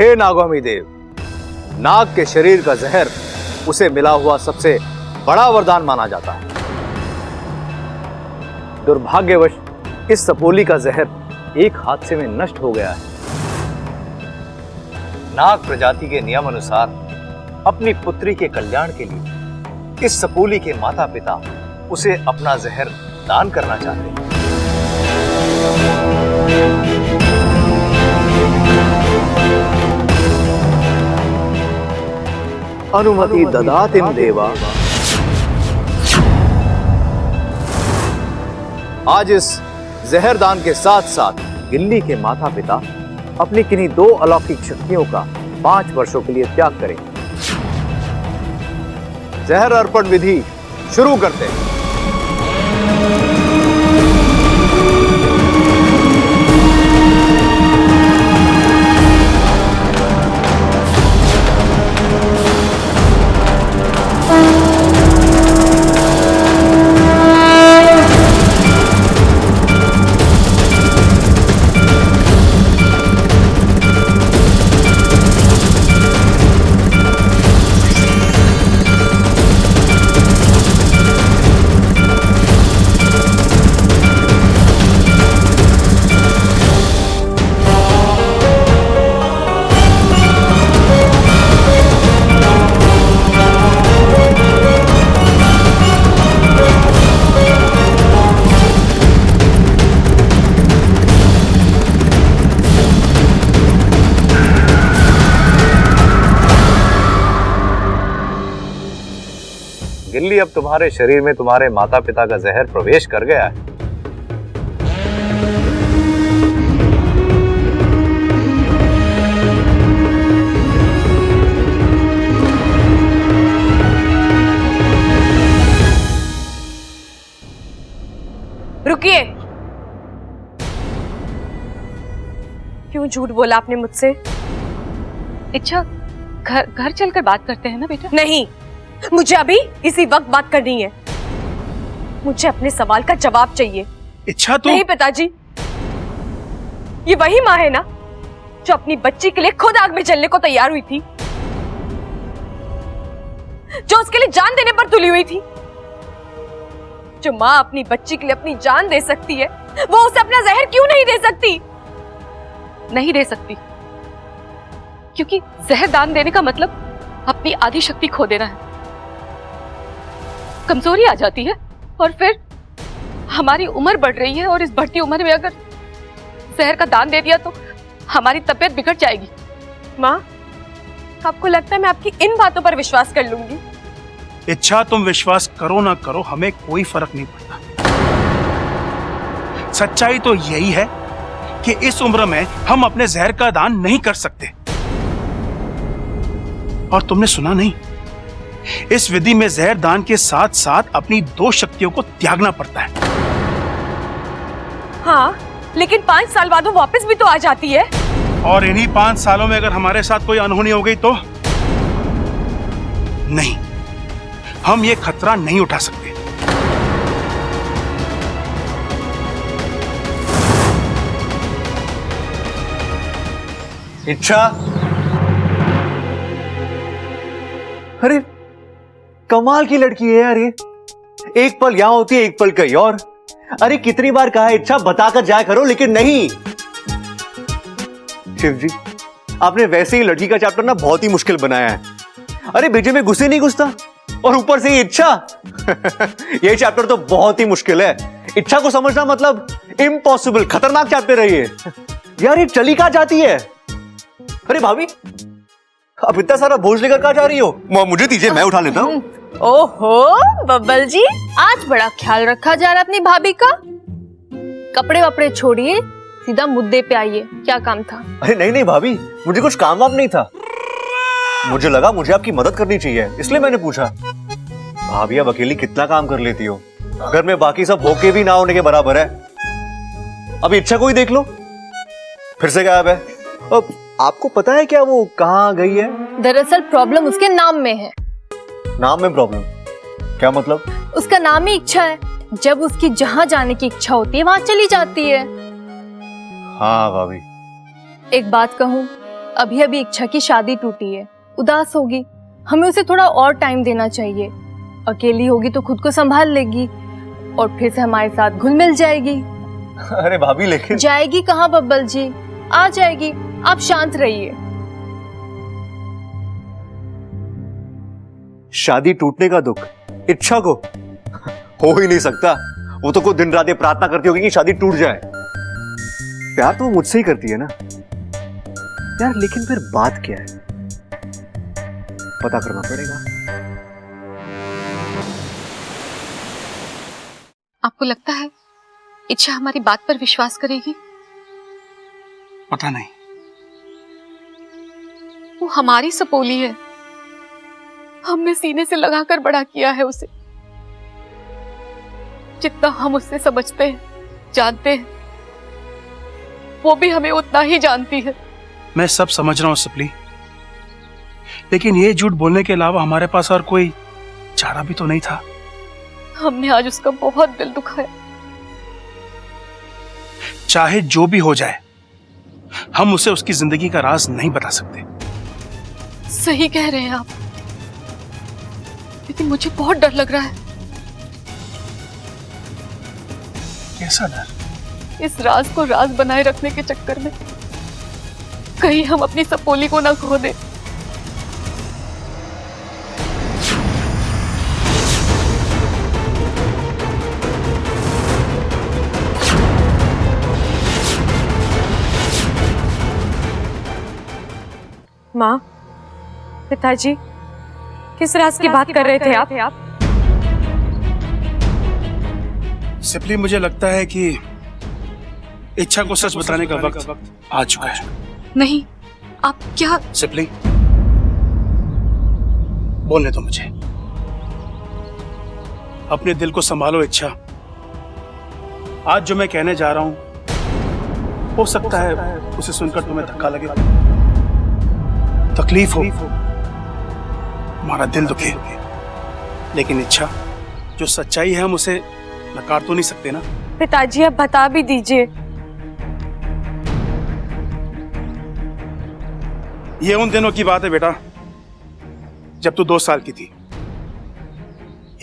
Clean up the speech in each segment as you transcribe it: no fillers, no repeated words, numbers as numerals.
हे नागौमी देव, नाग के शरीर का जहर उसे मिला हुआ सबसे बड़ा वरदान माना जाता है। दुर्भाग्यवश इस सपोली का जहर एक हादसे में नष्ट हो गया है। नाग प्रजाति के नियम अनुसार अपनी पुत्री के कल्याण के लिए इस सपोली के माता पिता उसे अपना जहर दान करना चाहते हैं। अनुमति ददातिम देवा। आज इस जहर दान के साथ साथ गिल्ली के माता पिता अपनी किन्हीं 2 अलौकिक शक्तियों का 5 वर्षों के लिए त्याग करें। जहर अर्पण विधि शुरू करते हैं। गिल्ली, अब तुम्हारे शरीर में तुम्हारे माता पिता का जहर प्रवेश कर गया है। रुकिए, क्यों झूठ बोला आपने मुझसे? इच्छा, घर चलकर बात करते हैं ना बेटा। नहीं, मुझे अभी इसी वक्त बात करनी है। मुझे अपने सवाल का जवाब चाहिए। इच्छा तो नहीं पिताजी, ये वही माँ है ना जो अपनी बच्ची के लिए खुद आग में जलने को तैयार हुई थी, जो उसके लिए जान देने पर तुली हुई थी। जो माँ अपनी बच्ची के लिए अपनी जान दे सकती है, वो उसे अपना जहर क्यों नहीं दे सकती? नहीं दे सकती, क्योंकि जहर दान देने का मतलब अपनी आधी शक्ति खो देना है। कमजोरी आ जाती है और फिर हमारी उम्र बढ़ रही है, और इस बढ़ती उम्र में अगर जहर का दान दे दिया तो हमारी तबीयत बिगड़ जाएगी। माँ, आपको लगता है मैं आपकी इन बातों पर विश्वास कर लूंगी? इच्छा, तुम विश्वास करो ना करो, हमें कोई फर्क नहीं पड़ता। सच्चाई तो यही है कि इस उम्र में हम अपने जहर का दान नहीं कर सकते। और तुमने सुना नहीं, इस विधि में जहर दान के साथ साथ अपनी 2 शक्तियों को त्यागना पड़ता है। हाँ, लेकिन 5 साल बाद वो वापस भी तो आ जाती है। और इन्हीं 5 सालों में अगर हमारे साथ कोई अनहोनी हो गई तो? नहीं, हम ये खतरा नहीं उठा सकते। इच्छा, अरे कमाल की लड़की है यार ये। एक पल यहां होती है, एक पल कहीं और। अरे कितनी बार कहा है इच्छा बताकर जाया करो, लेकिन नहीं। शिव जी, आपने वैसे ही लड़की का चैप्टर ना बहुत ही मुश्किल बनाया है। अरे बीजे में घुसे नहीं घुसता, और ऊपर से ये इच्छा। ये चैप्टर तो बहुत ही मुश्किल है। इच्छा को समझना मतलब इम्पॉसिबल, खतरनाक चैप्टर है ये। यार ये चली कहां जाती है? अरे भाभी, अब इतना सारा बोझ लेकर कहां जा रही हो? मुझे दीजिए, मैं उठा लेता हूँ। ओहो बब्बल जी, आज बड़ा ख्याल रखा जा रहा है अपनी भाभी का। कपड़े वपड़े छोड़िए, सीधा मुद्दे पे आइए, क्या काम था? अरे नहीं नहीं भाभी, मुझे कुछ काम वाम नहीं था। मुझे लगा मुझे आपकी मदद करनी चाहिए, इसलिए मैंने पूछा। भाभी अब अकेली कितना काम कर लेती हो? घर में बाकी सब होके भी ना होने के बराबर है। अभी इच्छा को ही देख लो, फिर से गायब है। अब आपको पता है क्या वो कहाँ गई है? दरअसल प्रॉब्लम उसके नाम में है। नाम में प्रॉब्लम? क्या मतलब? उसका नाम ही इच्छा है। जब उसकी जहाँ जाने की इच्छा होती है वहां चली जाती है। हाँ भाभी। एक बात कहूँ, अभी अभी इच्छा की शादी टूटी है, उदास होगी, हमें उसे थोड़ा और टाइम देना चाहिए। अकेली होगी तो खुद को संभाल लेगी और फिर से हमारे साथ घुल मिल जाएगी। अरे भाभी लेकिन जाएगी कहाँ बब्बल जी, आ जाएगी, आप शांत रहिए। शादी टूटने का दुख इच्छा को हो ही नहीं सकता। वो तो कोई दिन रात ये प्रार्थना करती होगी कि शादी टूट जाए। प्यार तो वो मुझसे ही करती है ना यार, लेकिन फिर बात क्या है पता करना पड़ेगा। आपको लगता है इच्छा हमारी बात पर विश्वास करेगी? पता नहीं। वो हमारी सपोली है, हमने सीने से लगाकर बड़ा किया है उसे। जितना हम उससे समझते हैं, जानते हैं, वो भी हमें उतना ही जानती है। मैं सब समझ रहा हूं सपली, लेकिन ये झूठ बोलने के अलावा हमारे पास और कोई चारा भी तो नहीं था। हमने आज उसका बहुत दिल दुखाया। चाहे जो भी हो जाए, हम उसे उसकी जिंदगी का राज नहीं बता सकते। सही कह रहे हैं आप, लेकिन मुझे बहुत डर लग रहा है। कैसा डर? इस राज को राज बनाए रखने के चक्कर में कहीं हम अपनी सपोली को ना खो दें। माँ, पिताजी, किस राज की बात कर रहे थे आप? सिपली, मुझे लगता है कि इच्छा को सच बताने का वक्त आ चुका है। नहीं, आप क्या? सिपली, बोलने दो मुझे। अपने दिल को संभालो इच्छा। आज जो मैं कहने जा रहा हूं, हो सकता है उसे सुनकर तुम्हें धक्का लगे, तकलीफ हो, हमारा दिल दुखे, लेकिन इच्छा, जो सच्चाई है हम उसे नकार तो नहीं सकते ना। पिताजी आप बता भी दीजिए। ये उन दिनों की बात है बेटा, जब तू 2 साल की थी।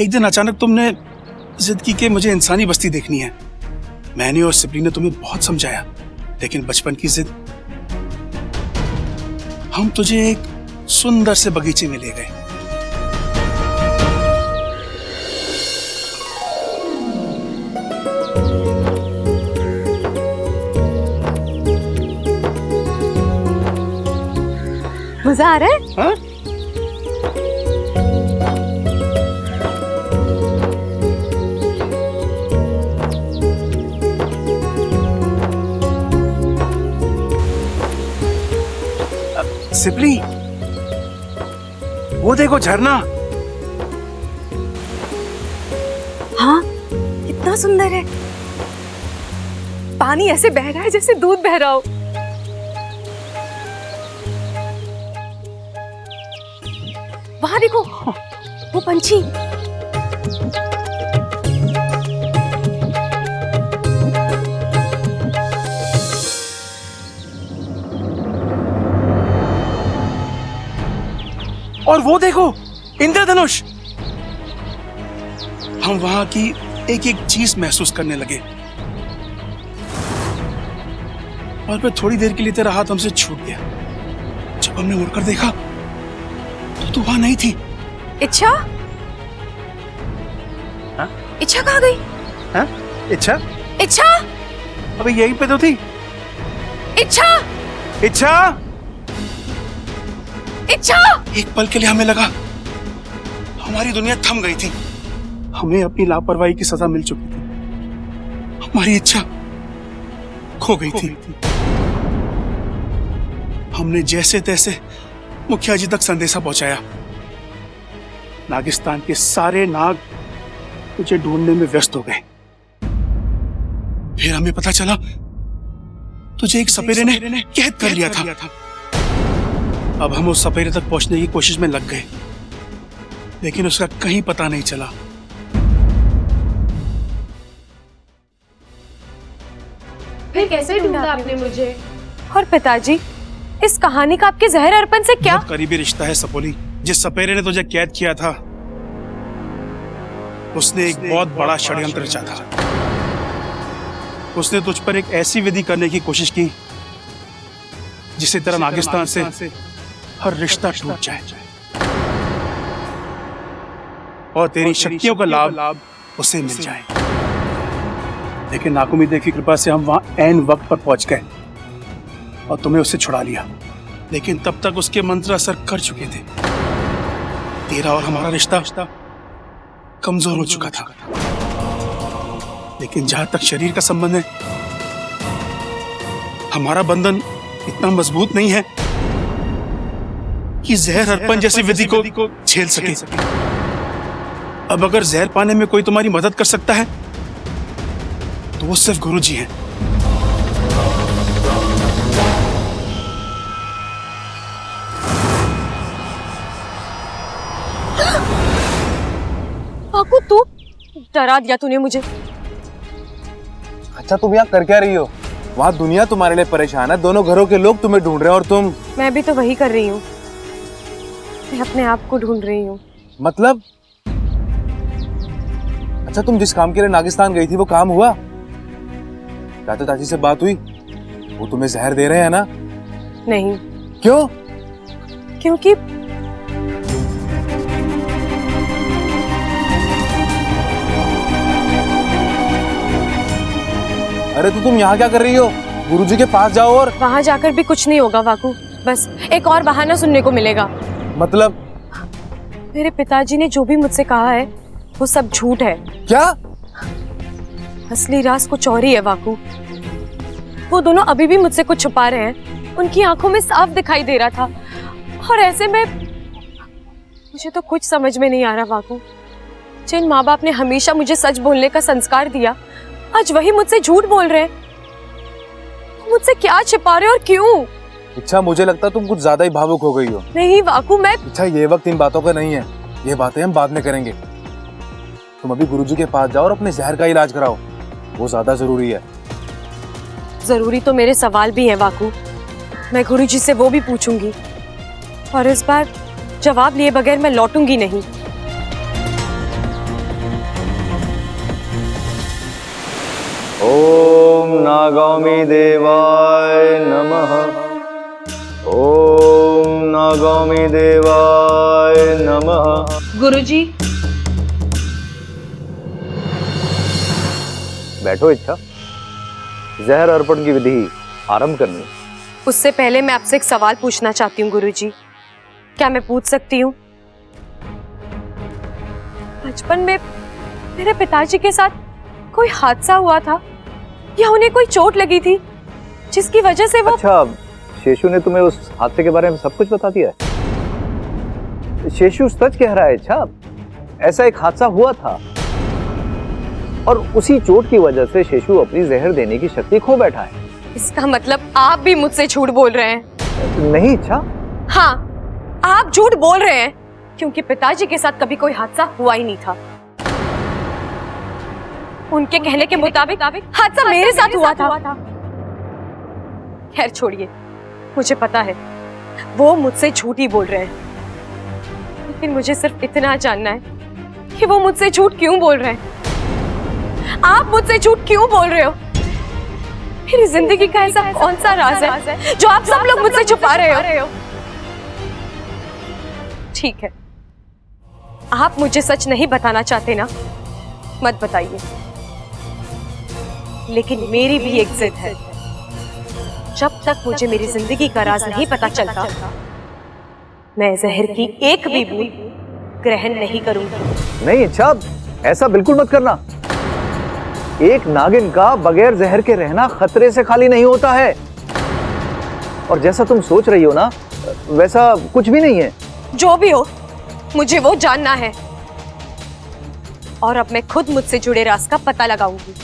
एक दिन अचानक तुमने जिद की कि मुझे इंसानी बस्ती देखनी है। मैंने और सिपली ने तुम्हें बहुत समझाया, लेकिन बचपन की जिद। हम तुझे एक सुंदर से बगीचे में ले गए। मजा आ रहा है? हाँ? सिपली, वो देखो झरना। हाँ, कितना सुंदर है। पानी ऐसे बह रहा है जैसे दूध बह रहा हो। वहां देखो, वो पंछी। और वो देखो, इंद्रधनुष। हम वहां की एक एक चीज महसूस करने लगे, और फिर थोड़ी देर के लिए तेरा हाथ हमसे छूट गया। जब हमने मुड़कर देखा तो तू वहां नहीं थी। इच्छा? हाँ? इच्छा कहाँ गई? हाँ? इच्छा? इच्छा? अबे यहीं पे तो थी। इच्छा? इच्छा? इच्छा? एक पल के लिए हमें लगा हमारी दुनिया थम गई थी। हमें अपनी लापरवाही की सजा मिल चुकी थी। हमारी इच्छा खो गई थी। हमने जैसे तैसे मुखिया जी तक संदेशा पहुंचाया। नागिस्तान के सारे नाग तुझे ढूंढने में व्यस्त हो गए। फिर हमें पता चला तुझे एक सपेरे ने कैद कर लिया था। अब हम उस सपेरे तक पहुंचने की कोशिश में लग गए, लेकिन उसका कहीं पता नहीं चला। फिर कैसे ढूंढा आपने मुझे? और पिताजी, इस कहानी का आपके जहर अर्पण से क्या? बहुत करीबी रिश्ता है सपोली। जिस सपेरे ने तुझे कैद किया था उसने एक बहुत बड़ा षड्यंत्र रचा था। उसने तुझ पर एक ऐसी विधि करने की कोशिश की जिससे तेरा नागिस्तान से हर रिश्ता टूट जाए और तेरी शक्तियों का लाभ उसे मिल जाए। लेकिन नाकुमिदे की कृपा से हम वहां ऐन वक्त पर पहुंच गए और तुम्हें उससे छुड़ा लिया। लेकिन तब तक उसके मंत्र असर कर चुके थे। तेरा और हमारा रिश्ता कमजोर हो चुका था। लेकिन जहां तक शरीर का संबंध है, हमारा बंधन इतना मजबूत नहीं है कि जहर अर्पण जैसी विधि को झेल सके। अब अगर जहर पाने में कोई तुम्हारी मदद कर सकता है तो वो सिर्फ गुरुजी हैं। वाकू, तू डरा दिया तूने मुझे। अच्छा तुम यहाँ कर क्या रही हो? वहाँ दुनिया तुम्हारे लिए परेशान है, दोनों घरों के लोग तुम्हें ढूंढ रहे हैं और तुम। मैं भी तो वही कर रही हूँ, मैं अपने आप को ढूंढ रही हूँ। मतलब? अच्छा तुम जिस काम के लिए नागिस्तान गई थी वो काम हुआ? चाचा चाची से बात हुई? वो तुम्हें जहर दे रहे हैं ना? नहीं। क्यों? क्योंकि अरे तो तुम यहाँ क्या कर रही हो? गुरुजी के पास जाओ। और वहां जाकर भी कुछ नहीं होगा वाकू, बस एक और बहाना सुनने को मिलेगा। मतलब? मेरे पिताजी ने जो भी मुझसे कहा है वो सब झूठ है। क्या? असली राज कुछ और ही है वाकू। वो दोनों अभी भी मुझसे कुछ छुपा रहे हैं। उनकी आंखों में साफ दिखाई दे रहा था और ऐसे में मुझे तो कुछ समझ में नहीं आ रहा वाकू। जिन माँ बाप ने हमेशा मुझे सच बोलने का संस्कार दिया, आज वही मुझसे झूठ बोल रहे हैं। मुझसे क्या छिपा रहे और क्यों? अच्छा मुझे लगता तुम कुछ ज्यादा ही भावुक हो गई हो। नहीं वाकू, मैं अच्छा ये वक्त इन बातों का नहीं है, ये बातें हम बाद में करेंगे। तुम अभी गुरुजी के पास जाओ और अपने जहर का इलाज कराओ, वो ज्यादा जरूरी है। जरूरी तो मेरे सवाल भी हैं वाकू। मैं गुरुजी से वो भी पूछूंगी और इस बार जवाब लिए बगैर मैं लौटूंगी नहीं। ओम नागामी देवाय नमः। ओम नागामी देवाय नमः। गुरुजी, बैठो इच्छा, जहर अर्पण की विधि आरंभ करनी। उससे पहले मैं आपसे एक सवाल पूछना चाहती हूँ गुरुजी। क्या मैं पूछ सकती हूँ? बचपन में मेरे पिताजी के साथ कोई हादसा हुआ था या उन्हें कोई चोट लगी थी जिसकी वजह से वो। अच्छा, शेषु ने तुम्हें उस हादसे के बारे में सब कुछ बता दिया है? शेषु सच कह रहा है अच्छा, ऐसा एक हादसा हुआ था और उसी चोट की वजह से शेषु अपनी जहर देने की शक्ति खो बैठा है। इसका मतलब आप भी मुझसे झूठ बोल रहे हैं? नहीं इच्छा। हाँ, आप झूठ बोल रहे हैं क्योंकि पिताजी के साथ कभी कोई हादसा हुआ ही नहीं था। उनके कहने के मुताबिक हादसा मेरे साथ हुआ था। खैर छोड़िए, मुझे पता है वो मुझसे झूठ ही बोल रहे हैं, लेकिन मुझे सिर्फ इतना जानना है कि वो मुझसे झूठ क्यों बोल रहे हैं। आप मुझसे झूठ क्यों बोल रहे हो? मेरी जिंदगी का ऐसा कौन सा राज है जो आप सब लोग मुझसे छुपा रहे हो? ठीक है, आप मुझे सच नहीं बताना चाहते ना, मत बताइए। लेकिन मेरी भी एक जिद है, जब तक मुझे मेरी जिंदगी का राज नहीं पता चलता, मैं जहर की एक भी बूंद ग्रहण नहीं करूंगी। नहीं इच्छा, ऐसा बिल्कुल मत करना। एक नागिन का बगैर जहर के रहना खतरे से खाली नहीं होता है। और जैसा तुम सोच रही हो ना, वैसा कुछ भी नहीं है। जो भी हो, मुझे वो जानना है और अब मैं खुद मुझसे जुड़े राज का पता लगाऊंगी।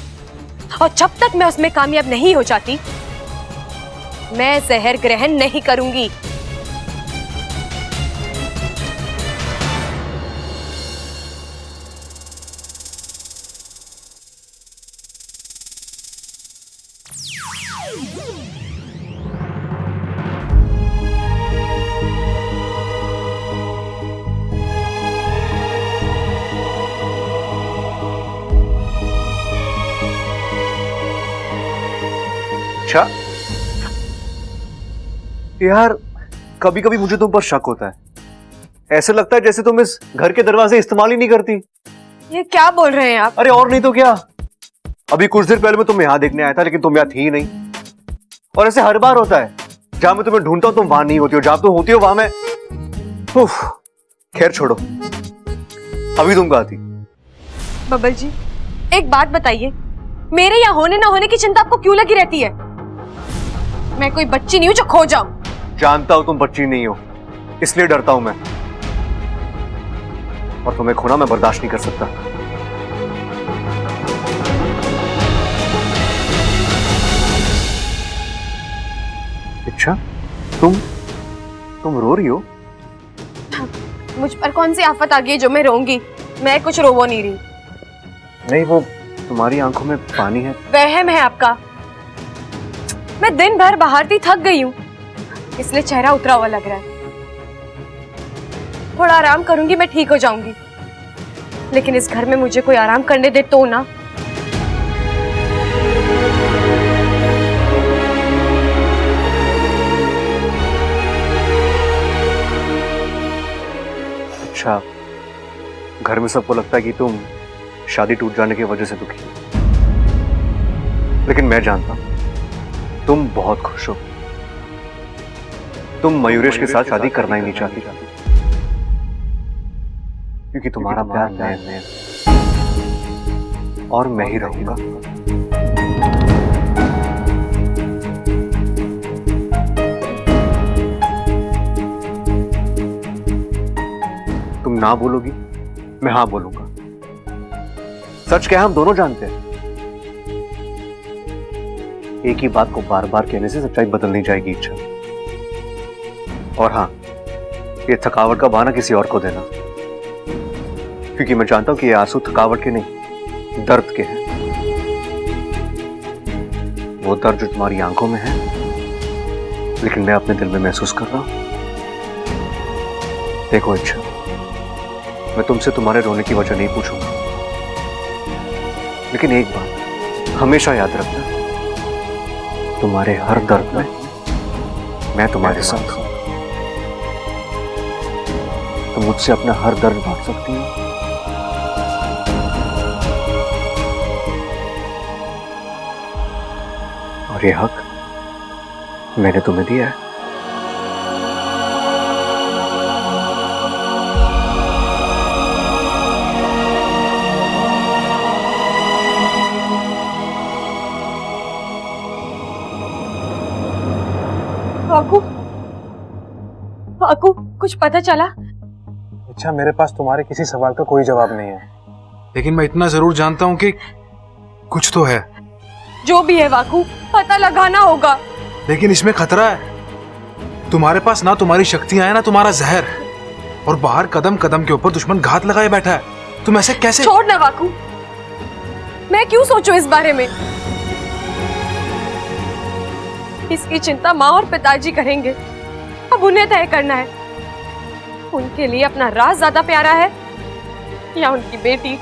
और जब तक मैं उसमें कामयाब नहीं हो जाती, मैं जहर ग्रहण नहीं करूंगी। अच्छा यार, कभी कभी मुझे तुम पर शक होता है। ऐसे लगता है जैसे तुम इस घर के दरवाजे इस्तेमाल ही नहीं करती। ये क्या बोल रहे हैं आप? अरे और नहीं तो क्या, अभी कुछ देर पहले मैं तुम्हें यहां देखने आया था, लेकिन तुम यहाँ थी ही नहीं। और ऐसे हर बार होता है, जहां मैं तुम्हें ढूंढता हूं तुम वहां नहीं होती हो, जहां तुम होती हो वहां मैं। उफ, खैर छोड़ो, अभी तुम कहाँ थी? बबल जी, एक बात बताइए, मेरे यहाँ होने ना होने की चिंता आपको क्यों लगी रहती है? मैं कोई बच्ची नहीं हूं जो खो जाऊं। जानता हूं तुम बच्ची नहीं हो, इसलिए डरता हूं मैं, और तुम्हें खोना मैं बर्दाश्त नहीं कर सकता। अच्छा, तुम रो रही हो? मुझ पर कौन सी आफत आ गई जो मैं रोऊंगी? मैं कुछ रो नहीं रही। नहीं, वो तुम्हारी आंखों में पानी है। वहम है आपका। मैं दिन भर बाहर थी, थक गई हूँ, इसलिए चेहरा उतरा हुआ लग रहा है। थोड़ा आराम करूंगी, मैं ठीक हो जाऊंगी। लेकिन इस घर में मुझे कोई आराम करने दे तो ना। अच्छा, घर में सबको लगता है कि तुम शादी टूट जाने की वजह से दुखी हो, लेकिन मैं जानता हूं तुम बहुत खुश हो। तुम मयूरेश के साथ शादी करना ही नहीं चाहती, क्योंकि तुम्हारा प्यार मैं और मैं ही रहूंगा। तुम ना बोलोगी, मैं हाँ बोलूंगा। सच क्या है, हम दोनों जानते हैं, एक ही बात को बार बार कहने से सच्चाई बदल नहीं जाएगी इच्छा। और हाँ, ये थकावट का बहाना किसी और को देना, क्योंकि मैं जानता हूं कि ये आंसू थकावट के नहीं, दर्द के हैं। वो दर्द जो तुम्हारी आंखों में है, लेकिन मैं अपने दिल में महसूस कर रहा हूं। देखो इच्छा, मैं तुमसे तुम्हारे रोने की वजह नहीं पूछूंगा, लेकिन एक बात हमेशा याद रखना, तुम्हारे हर दर्द में मैं तुम्हारे साथ हूं। तुम मुझसे अपना हर दर्द बांट सकती हो। और ये हक मैंने तुम्हें दिया है। वाकू, कुछ पता चला? अच्छा, मेरे पास तुम्हारे किसी सवाल का कोई जवाब नहीं है, लेकिन मैं इतना जरूर जानता हूं कि कुछ तो है। जो भी है वाकू, पता लगाना होगा। लेकिन इसमें खतरा है। तुम्हारे पास ना तुम्हारी शक्तियां हैं, ना तुम्हारा जहर, और बाहर कदम कदम के ऊपर दुश्मन घात लगाए बैठा है। तुम ऐसे कैसे? छोड़ ना वाकू, मैं क्यों सोचूं इस बारे में? इसकी चिंता माँ और पिताजी करेंगे, अब उन्हें तय करना है। उनके लिए अपना राज ज्यादा प्यारा है या उनकी बेटी?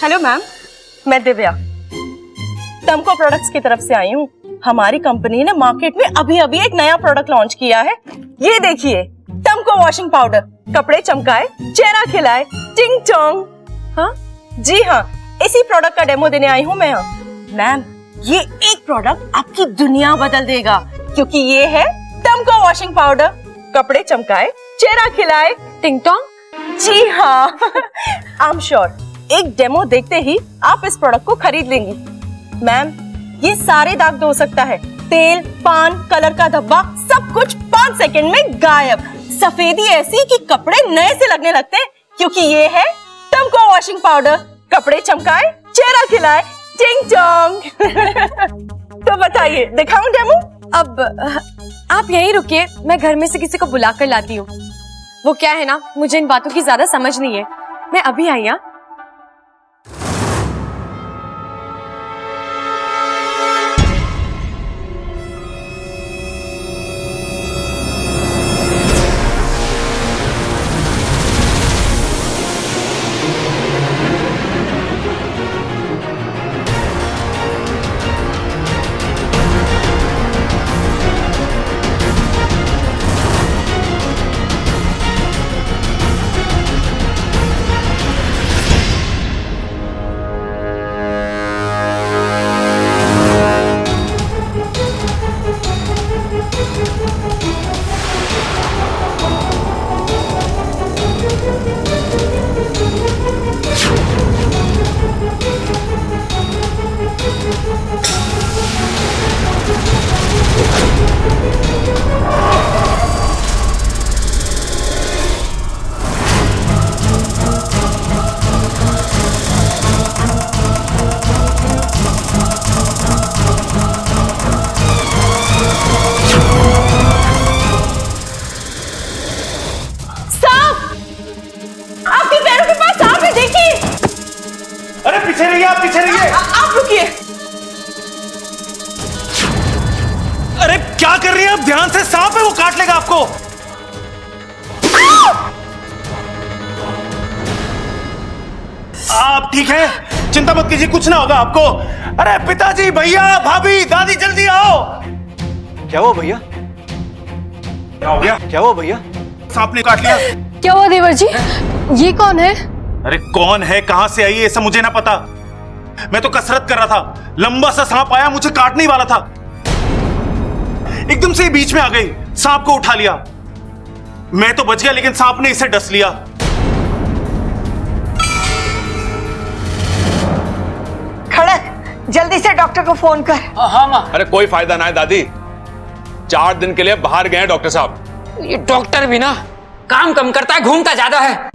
हेलो मैम, मैं दिव्या टम्को प्रोडक्ट्स की तरफ से आई हूँ। हमारी कंपनी ने मार्केट में अभी अभी एक नया प्रोडक्ट लॉन्च किया है। ये देखिए, टम्को वॉशिंग पाउडर, कपड़े चमकाए, चेहरा खिलाए, टिंग टोंग। हाँ जी हाँ, इसी प्रोडक्ट का डेमो देने आई हूँ मैं यहाँ। मैम, ये एक प्रोडक्ट आपकी दुनिया बदल देगा, क्योंकि ये है टम्को वॉशिंग पाउडर, कपड़े चमकाए, चेहरा खिलाए, टिंग टोंग। जी हाँ। आई एम श्योर एक डेमो देखते ही आप इस प्रोडक्ट को खरीद लेंगी। मैम, ये सारे दाग धो सकता है, तेल, पान, कलर का धब्बा, सब कुछ 5 सेकंड में गायब। सफेदी ऐसी कि कपड़े नए से लगने लगते हैं, क्योंकि ये है टमको वॉशिंग पाउडर। कपड़े चमकाए, चेहरा खिलाए, टिंग टोंग। तो बताइए, दिखाऊं डेमो? अब आप यहीं रुकिए, मैं घर में से किसी को बुला कर लाती हूँ। वो क्या है ना, मुझे इन बातों की ज्यादा समझ नहीं है। मैं अभी आई। हाँ, आपके पैरों के पास सांप है, देखिए। अरे पीछे रहिए, आप पीछे रहिए। आप रुकिए। अरे क्या कर रही हैं आप? ध्यान से, सांप है, वो काट लेगा आपको। आप ठीक हैं? चिंता मत कीजिए, कुछ ना होगा आपको। अरे पिताजी, भैया, भाभी, दादी, जल्दी आओ। क्या हुआ भैया? क्या हो गया? क्या हुआ भैया? सांप ने काट लिया। क्या हुआ देवर जी? ये कौन है? अरे कौन है, कहां से आई, ये सब मुझे ना पता। मैं तो कसरत कर रहा था, लंबा सा सांप आया, मुझे काटने ही वाला था। एकदम से बीच में आ गई, सांप को उठा लिया। मैं तो बच गया, लेकिन सांप ने इसे डस लिया। खड़क, जल्दी से डॉक्टर को फोन कर। हाँ माँ। अरे कोई फायदा ना है दादी, 4 दिन के लिए बाहर गए हैं डॉक्टर साहब। ये डॉक्टर भी ना काम कम करता है, घूमता ज्यादा है।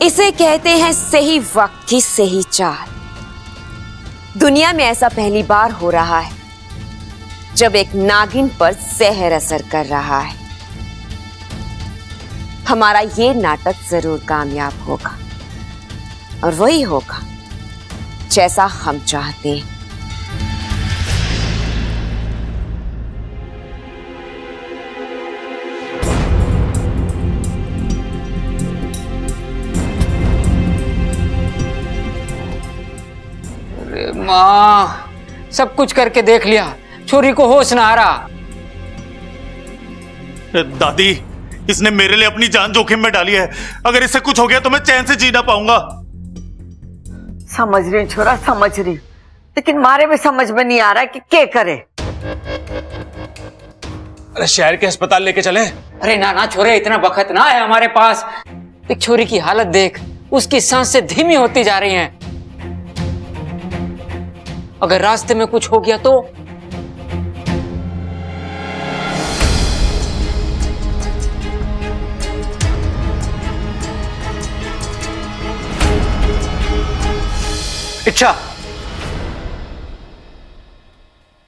इसे कहते हैं सही वक्त की सही चाल। दुनिया में ऐसा पहली बार हो रहा है जब एक नागिन पर जहर असर कर रहा है। हमारा ये नाटक जरूर कामयाब होगा, और वही होगा जैसा हम चाहते हैं। अरे माँ, सब कुछ करके देख लिया, छोरी को होश ना आ रहा। दादी, इसने मेरे लिए अपनी जान जोखिम में डाली है। अगर इससे कुछ हो गया तो मैं चैन से जी ना पाऊंगा। समझ रही हूँ छोरा, समझ रही हूँ, लेकिन मारे में समझ में नहीं आ रहा है कि क्या करे। अरे शहर के अस्पताल लेके चले। अरे ना ना छोरे, इतना वक्त ना है हमारे पास। एक छोरी की हालत देख, उसकी सांसें धीमी होती जा रही हैं। अगर रास्ते में कुछ हो गया तो? इच्छा,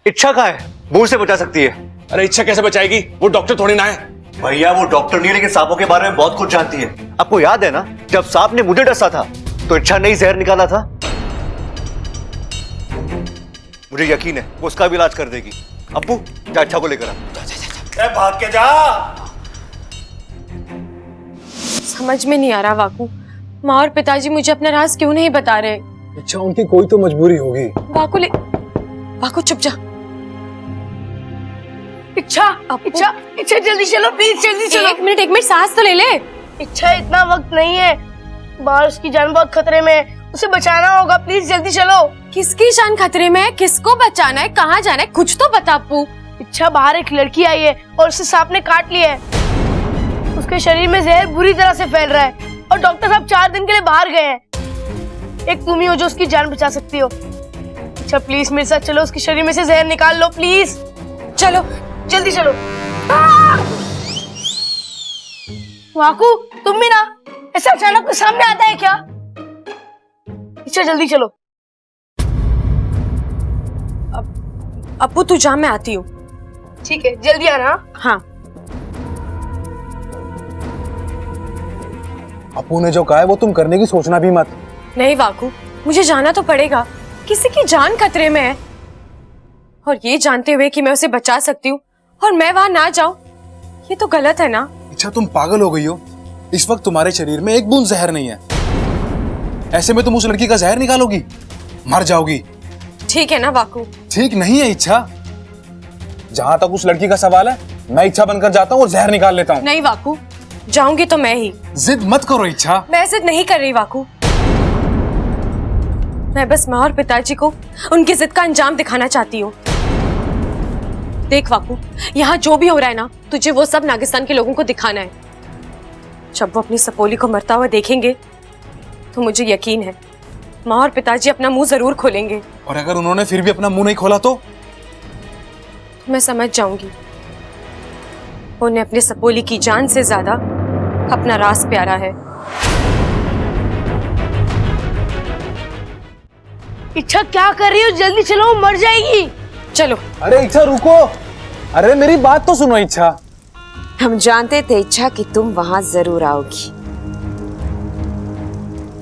इच्छा कहाँ है? बूढ़ से बचा सकती है। अरे इच्छा कैसे बचाएगी, वो डॉक्टर थोड़ी ना है। भैया वो डॉक्टर नहीं, लेकिन सांपों के बारे में बहुत कुछ जानती है। आपको याद है ना, जब सांप ने मुझे डसा था तो इच्छा ने ही जहर निकाला था। मुझे यकीन है वो उसका भी इलाज कर देगी। अब्बू, जा इच्छा को लेकर आ। भाग के जा। समझ में नहीं आ रहा वाकू, माँ और पिताजी मुझे अपना राज क्यों नहीं बता रहे। अच्छा, उनकी कोई तो मजबूरी होगी। वाकू चुप जा। इच्छा, इच्छा, इच्छा जल्दी चलो, प्लीज जल्दी चलो। एक मिनट सांस तो ले ले। इच्छा, इतना वक्त नहीं है, बाहर उसकी जान बहुत खतरे में है, उसे बचाना होगा, प्लीज जल्दी चलो। किसकी जान खतरे में है? किसको बचाना है? कहाँ जाना है? कुछ तो बता अप्पू। इच्छा, बाहर एक लड़की आई है और उसे सांप ने काट लिया है। उसके शरीर में जहर बुरी तरह से फैल रहा है। और डॉक्टर साहब 4 दिन के लिए बाहर गए हैं। एक तुम ही हो जो उसकी जान बचा सकती हो। अच्छा प्लीज मेरे साथ चलो, उसके शरीर में से जहर निकाल लो प्लीज। चलो जल्दी चलो। वाकू तुम भी ना ऐसा अचानक सामने आता है क्या? अच्छा जल्दी चलो। अप्पू तू जा, मैं आती हूँ। ठीक है जल्दी आना। हाँ। अप्पू ने जो कहा है वो तुम करने की सोचना भी मत। नहीं वाकू, मुझे जाना तो पड़ेगा, किसी की जान खतरे में है। और ये जानते हुए कि मैं उसे बचा सकती हूँ और मैं वहां ना जाऊं, ये तो गलत है ना। अच्छा तुम पागल हो गई हो? इस वक्त तुम्हारे शरीर में एक बूंद जहर नहीं है। ऐसे में तुम उस लड़की का जहर निकालोगी, मर जाओगी। ठीक है ना वाकू? ठीक नहीं है इच्छा। जहां तक उस लड़की का सवाल है, मैं इच्छा बनकर जाता हूँ और जहर निकाल लेता हूँ। नहीं वाकू, जाऊंगी तो मैं ही। जिद मत करो इच्छा। मैं जिद नहीं कर रही वाकू, मैं बस माँ और पिताजी को उनकी जिद का अंजाम दिखाना चाहती हूँ। देख वाकू, यहाँ जो भी हो रहा है ना, तुझे वो सब नागिस्तान के लोगों को दिखाना है। जब वो अपनी सपोली को मरता हुआ देखेंगे तो मुझे यकीन है माँ और पिताजी अपना मुंह जरूर खोलेंगे। और अगर उन्होंने फिर भी अपना मुंह नहीं खोला तो मैं समझ जाऊंगी उन्हें अपने सपोली की जान से ज्यादा अपना राज प्यारा है। इच्छा क्या कर रही हो? जल्दी चलो, मर जाएगी। चलो। अरे इच्छा रुको, अरे मेरी बात तो सुनो इच्छा। हम जानते थे इच्छा कि तुम वहां जरूर आओगी,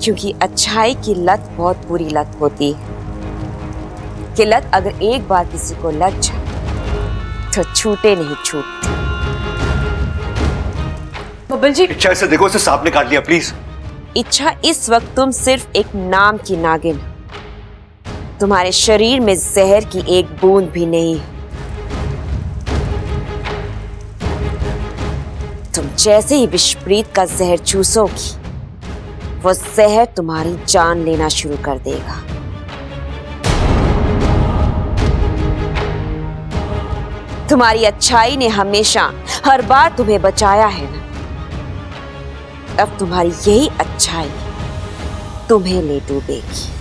क्योंकि अच्छाई की लत बहुत बुरी लत होती है कि लत अगर एक बार किसी को लग जाए तो छूटे नहीं छूटते। बब्बल जी, इच्छा इसे देखो, इसे सांप ने काट लिया प्लीज। इच्छा इस वक्त तुम सिर्फ एक नाम की नागिन, तुम्हारे शरीर में जहर की एक बूंद भी नहीं। तुम जैसे ही विषप्रीत का जहर चूसोगी, वो जहर तुम्हारी जान लेना शुरू कर देगा। तुम्हारी अच्छाई ने हमेशा हर बार तुम्हें बचाया है ना, अब तुम्हारी यही अच्छाई तुम्हें ले डूबेगी।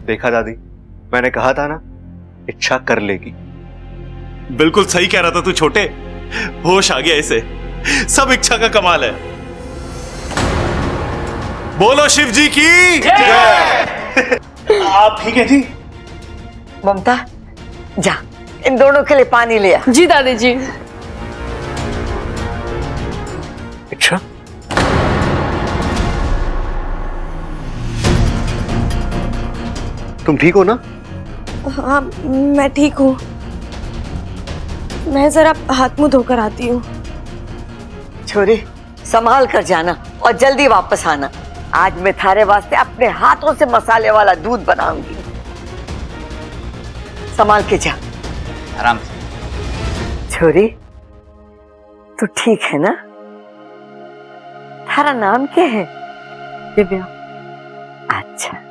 देखा दादी, मैंने कहा था ना, इच्छा कर लेगी। बिल्कुल सही कह रहा था तू छोटे, होश आ गया इसे। सब इच्छा का कमाल है। बोलो शिव जी की जय। आप ठीक है जी? ममता जा इन दोनों के लिए पानी ले आ। जी दादी जी। इच्छा, तुम ठीक हो ना? हाँ मैं ठीक हूँ, मैं जरा हाथ मुंह धोकर आती हूँ। छोरी संभाल कर जाना और जल्दी वापस आना। आज मैं थारे वास्ते अपने हाथों से मसाले वाला दूध बनाऊंगी। संभाल के जा। आराम से। छोरी तू ठीक है ना? थारा नाम क्या है? दिव्या। अच्छा।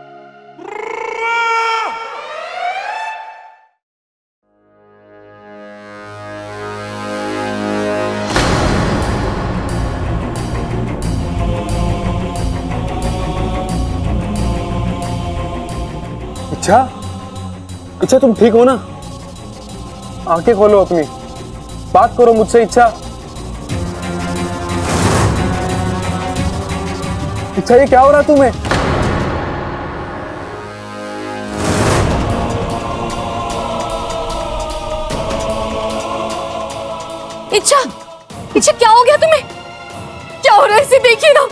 इच्छा, इच्छा तुम ठीक हो ना? आंखें खोलो अपनी, बात करो मुझसे इच्छा। इच्छा ये क्या हो रहा है तुम्हें? इच्छा, इच्छा क्या हो गया तुम्हें? क्या हो रहा है? इसे देखिए ना।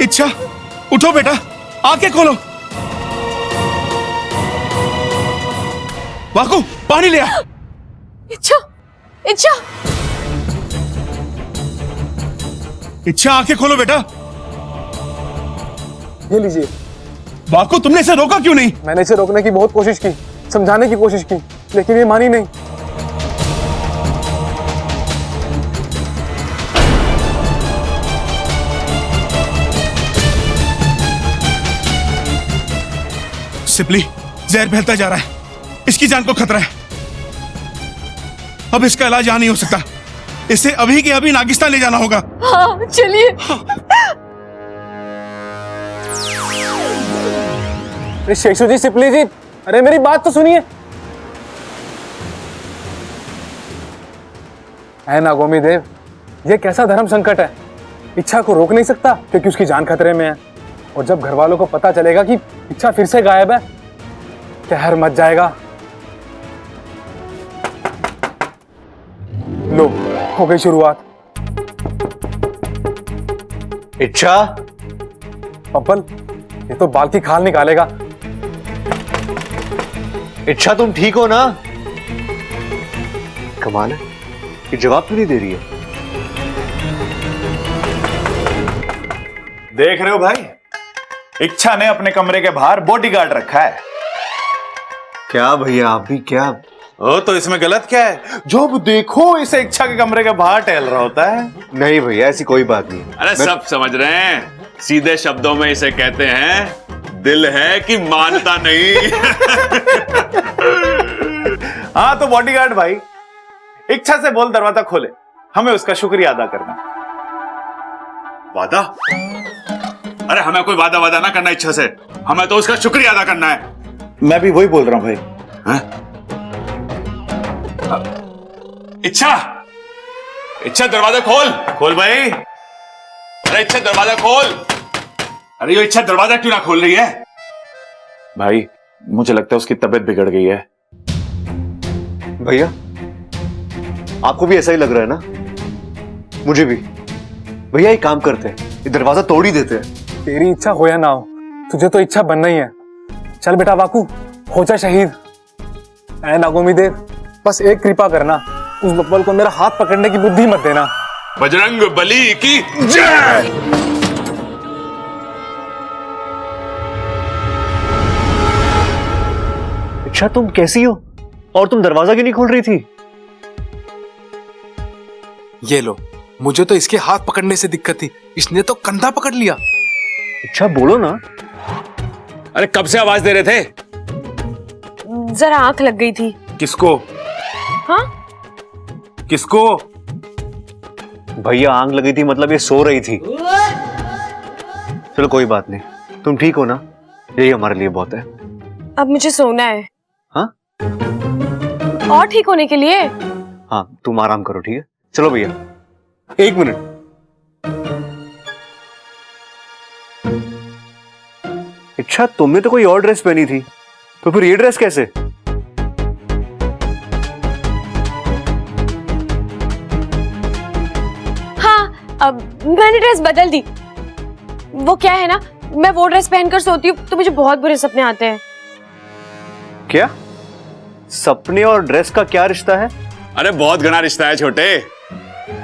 इच्छा उठो बेटा, आंखें खोलो। वाकू पानी ले आ। इच्छा, इच्छा, इच्छा आंखें खोलो बेटा। ये लीजिए। वाकू तुमने इसे रोका क्यों नहीं? मैंने इसे रोकने की बहुत कोशिश की, समझाने की कोशिश की, लेकिन ये मानी नहीं। सिपली, जहर फैलता जा रहा है, इसकी जान को खतरा है। अब इसका इलाज यहां नहीं हो सकता, इसे अभी के अभी नागिस्तान ले जाना होगा। हाँ चलिए। शेषू जी, सिपली जी, अरे मेरी बात तो सुनिए। है नागोमी देव, ये कैसा धर्म संकट है? इच्छा को रोक नहीं सकता क्योंकि उसकी जान खतरे में है, और जब घर वालों को पता चलेगा कि इच्छा फिर से गायब है, कहर मच जाएगा। लो, हो गई शुरुआत। इच्छा, पप्पल, ये तो बाल की खाल निकालेगा। इच्छा तुम ठीक हो ना? कमाल है, ये जवाब क्यों नहीं दे रही है? देख रहे हो भाई, इच्छा ने अपने कमरे के बाहर बॉडीगार्ड रखा है। क्या भैया, आप भी क्या? ओ तो इसमें गलत क्या है? जब देखो इसे इच्छा के कमरे के बाहर टहल रहा होता है। नहीं भैया, ऐसी कोई बात नहीं। अरे सब समझ रहे हैं, सीधे शब्दों में इसे कहते हैं दिल है कि मानता नहीं। हाँ तो बॉडीगार्ड भाई, इच्छा से बोल दरवाजा खोले, हमें उसका शुक्रिया अदा करना। वादा? अरे हमें कोई वादा ना करना इच्छा से, हमें तो उसका शुक्रिया अदा करना है। मैं भी वही बोल रहा हूं भाई। इच्छा, इच्छा दरवाजा खोल। खोल भाई। अरे इच्छा दरवाजा खोल। अरे ये इच्छा दरवाजा क्यों ना खोल रही है? भाई मुझे लगता है उसकी तबीयत बिगड़ गई है। भैया, आपको भी ऐसा ही लग रहा है ना? मुझे भी। भैया एक काम करते हैं, ये दरवाजा तोड़ ही देते हैं। तेरी इच्छा हो या ना हो, तुझे तो इच्छा बनना ही है। चल बेटा वाकू, हो जा शहीद। ऐ नागोमी देव, बस एक कृपा करना, उस बब्बल को मेरा हाथ पकड़ने की बुद्धि मत देना। बजरंग बली की जय। इच्छा तुम कैसी हो? और तुम दरवाजा क्यों नहीं खोल रही थी? ये लो, मुझे तो इसके हाथ पकड़ने से दिक्कत थी, इसने तो कंधा पकड़ लिया। इच्छा बोलो ना। अरे कब से आवाज दे रहे थे? जरा आंख लग गई थी। किसको? हाँ? किसको? भैया आंख लगी थी मतलब ये सो रही थी। चलो कोई बात नहीं, तुम ठीक हो ना? यही हमारे लिए बहुत है। अब मुझे सोना है। हाँ? और ठीक होने के लिए? हाँ तुम आराम करो, ठीक है? चलो भैया, एक मिनट। इच्छा तुमने तो कोई और ड्रेस पहनी थी, तो फिर ये ड्रेस कैसे? हाँ, अब मैंने ड्रेस बदल दी। वो क्या है ना, मैं वो ड्रेस पहनकर सोती हूँ तो मुझे बहुत बुरे सपने आते हैं। क्या? सपने और ड्रेस का क्या रिश्ता है? अरे बहुत घना रिश्ता है छोटे।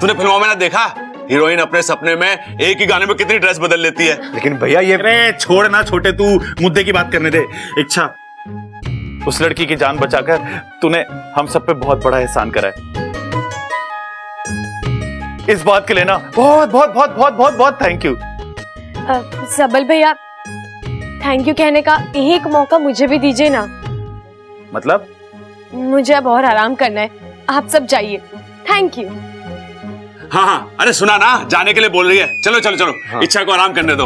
तूने फिल्मों में ना देखा, हीरोइन अपने सपने में एक ही गाने में कितनी ड्रेस बदल लेती है। लेकिन भैया ये... अरे छोड़ ना छोटे, तू मुद्दे की बात करने दे। इच्छा, उस लड़की की जान बचाकर तूने हम सब पे बहुत बड़ा एहसान करा है। इस बात के लिए ना बहुत बहुत बहुत बहुत बहुत बहुत थैंक यू। सबल भैया, थैंक यू कहने का एक मौका मुझे भी दीजिए ना। मतलब? मुझे अब और आराम करना है, आप सब जाइए। Thank you. हाँ हाँ, अरे सुना ना, जाने के लिए बोल रही है। चलो चलो चलो, हाँ। इच्छा को आराम करने दो।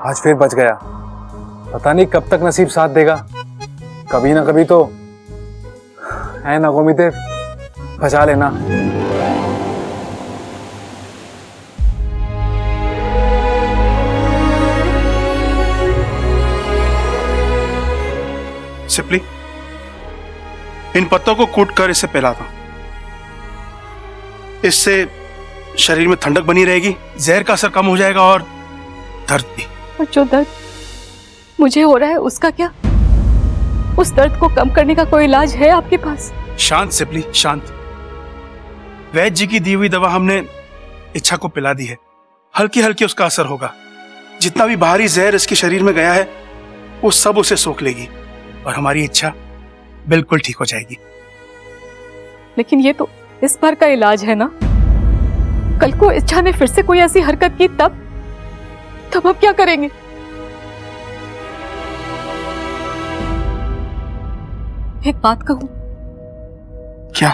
आज फिर बच गया, पता नहीं कब तक नसीब साथ देगा। कभी ना कभी तो है ना गोमिते, बचा लेना। सिपली, इन पत्तों को कूट कर इसे पिला दो। इससे शरीर में ठंडक बनी रहेगी, जहर का असर कम हो जाएगा और दर्द भी। और जो दर्द मुझे हो रहा है उसका क्या? उस दर्द को कम करने का कोई इलाज है आपके पास? शांत सिपली, शांत। वैद्य जी की दी हुई दवा हमने इच्छा को पिला दी है, हल्की हल्की उसका असर होगा। जितना भी बाहरी जहर इसके शरीर में गया है वो सब उसे सोख लेगी और हमारी इच्छा बिल्कुल ठीक हो जाएगी। लेकिन ये तो इस बार का इलाज है ना? कल को इच्छा ने फिर से कोई ऐसी हरकत की तब आप क्या करेंगे? एक बात कहूं? क्या?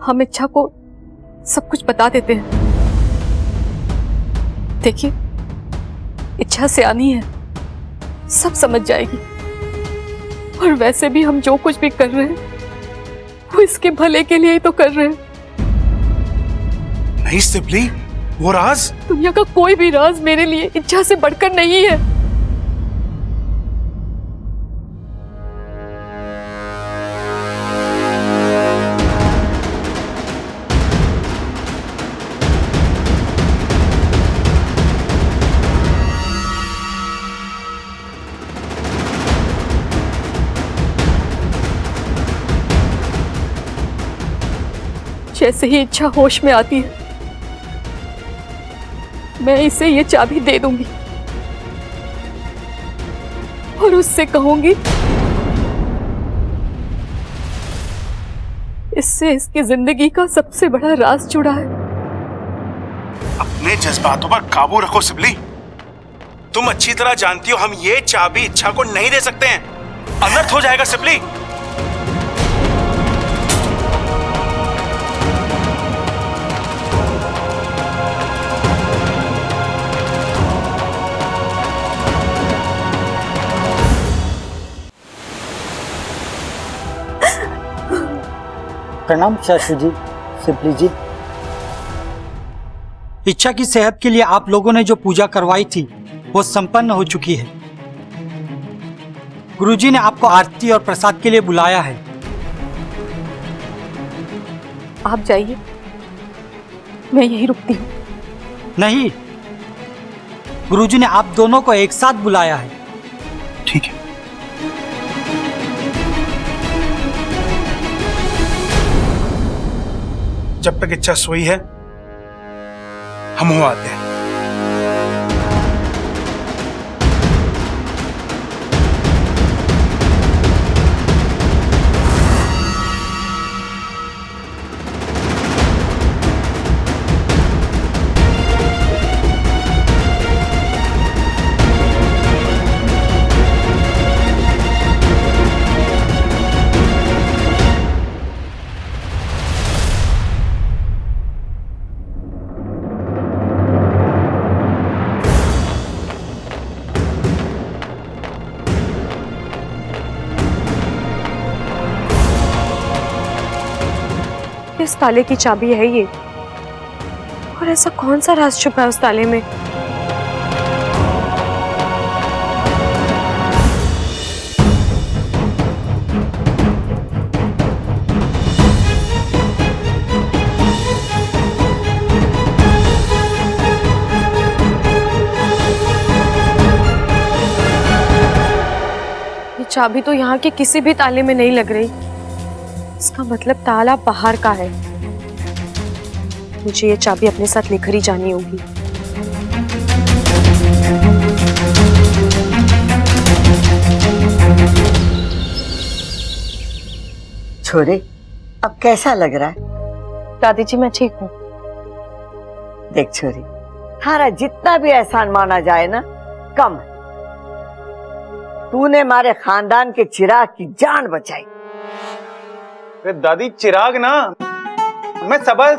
हम इच्छा को सब कुछ बता देते हैं। देखिए, इच्छा सियानी है, सब समझ जाएगी। और वैसे भी हम जो कुछ भी कर रहे हैं वो इसके भले के लिए ही तो कर रहे हैं। नहीं सिपली, वो राज, दुनिया का कोई भी राज मेरे लिए इच्छा से बढ़कर नहीं है। जैसे ही इच्छा होश में आती है मैं इसे ये चाबी दे दूंगी और उससे कहूंगी इससे इसकी जिंदगी का सबसे बड़ा राज जुड़ा है। अपने जज्बातों पर काबू रखो सिपली। तुम अच्छी तरह जानती हो हम ये चाबी इच्छा को नहीं दे सकते हैं, अनर्थ हो जाएगा सिपली। प्रणाम शाशु जी, सिपली जी। इच्छा की सेहत के लिए आप लोगों ने जो पूजा करवाई थी वो संपन्न हो चुकी है। गुरुजी ने आपको आरती और प्रसाद के लिए बुलाया है। आप जाइए, मैं यहीं रुकती हूँ। नहीं, गुरुजी ने आप दोनों को एक साथ बुलाया है। ठीक है। जब तक इच्छा सोई है हम हो आते हैं। किस ताले की चाबी है ये? और ऐसा कौन सा राज छुपा है उस ताले में? ये चाबी तो यहाँ के किसी भी ताले में नहीं लग रही। इसका मतलब ताला बाहर का है। मुझे ये चाबी अपने साथ लेकर ही जानी होगी। छोरे, अब कैसा लग रहा है? दादी जी मैं ठीक हूँ। देख छोरी, थारा जितना भी एहसान माना जाए ना कम है। तूने हमारे खानदान के चिराग की जान बचाई। दादी चिराग ना, मैं सबल।